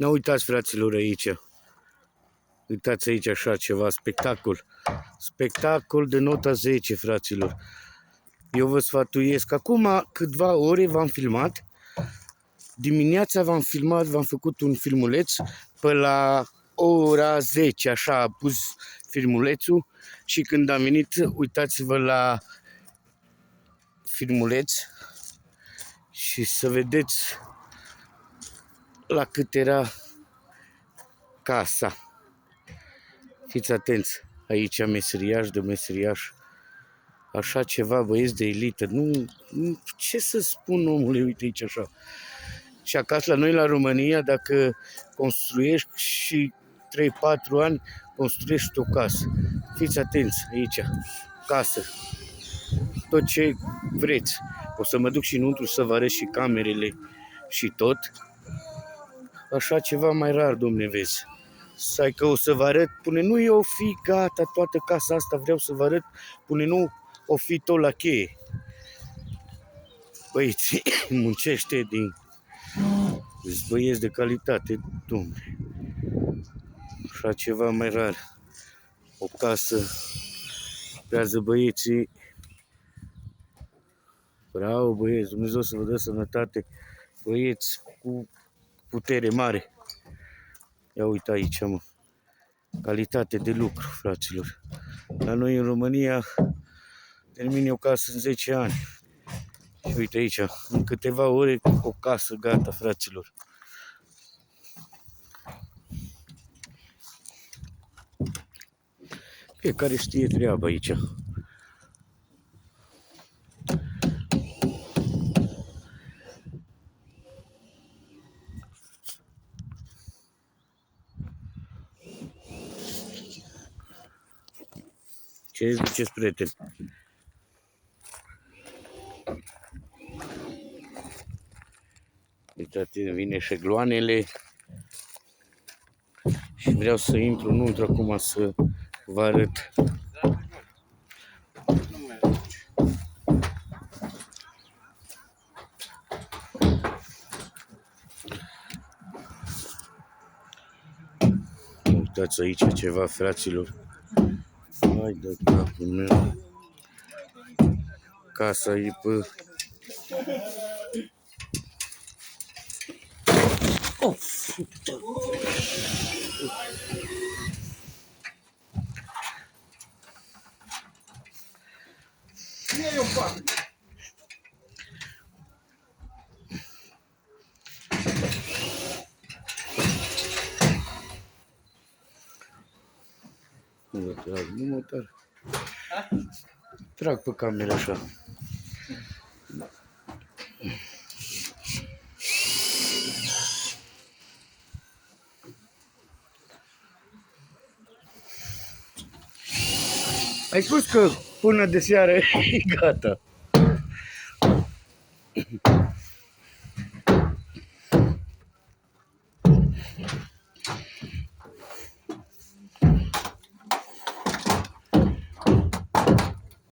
Nu uitați, fraților, aici. Uitați aici așa ceva, spectacol. Spectacol de nota 10, fraților. Eu vă sfătuiesc. Acum câteva ore v-am filmat. Dimineața v-am filmat, v-am făcut un filmuleț pe la ora 10, așa a pus filmulețul și când am venit, uitați-vă la filmuleț și să vedeți la cât era casa. Fiți atenți, aici meseriaș de meseriaș, așa ceva, băieți de elită, nu, ce să spun, omule, uite aici așa. Și acasă la noi la România, dacă construiești și 3-4 ani, construiești o casă. Fiți atenți aici, casă, tot ce vreți. O să mă duc și înăuntru să vă arăt și camerele și tot. Așa ceva mai rar, domne, vezi. Stai că o să vă arăt, pune nu e o fi gata toată casa asta, vreau să vă arăt, pune nu o fi tot la cheie. Băieți, muncește din băieți de calitate, domne. Așa ceva mai rar. O casă, creează băieții. Bravo, băieți, Dumnezeu să vă dă sănătate. Băieți cu putere mare. Ia uite aici, mă. Calitate de lucru, fraților. La noi în România termin o casă în 10 ani. Și uite aici, în câteva ore o casă gata, fraților. Fiecare știe treaba aici. Ce ziceți, prieteni? Uitați, vine șegloanele și vreau să intru înăuntru acum să vă arăt. Uitați aici ceva, fraților. Hai de capul meu. Casa e pe... Of! Nu mă trag. Trag pe cameră așa. Ai spus că până de seară e gata.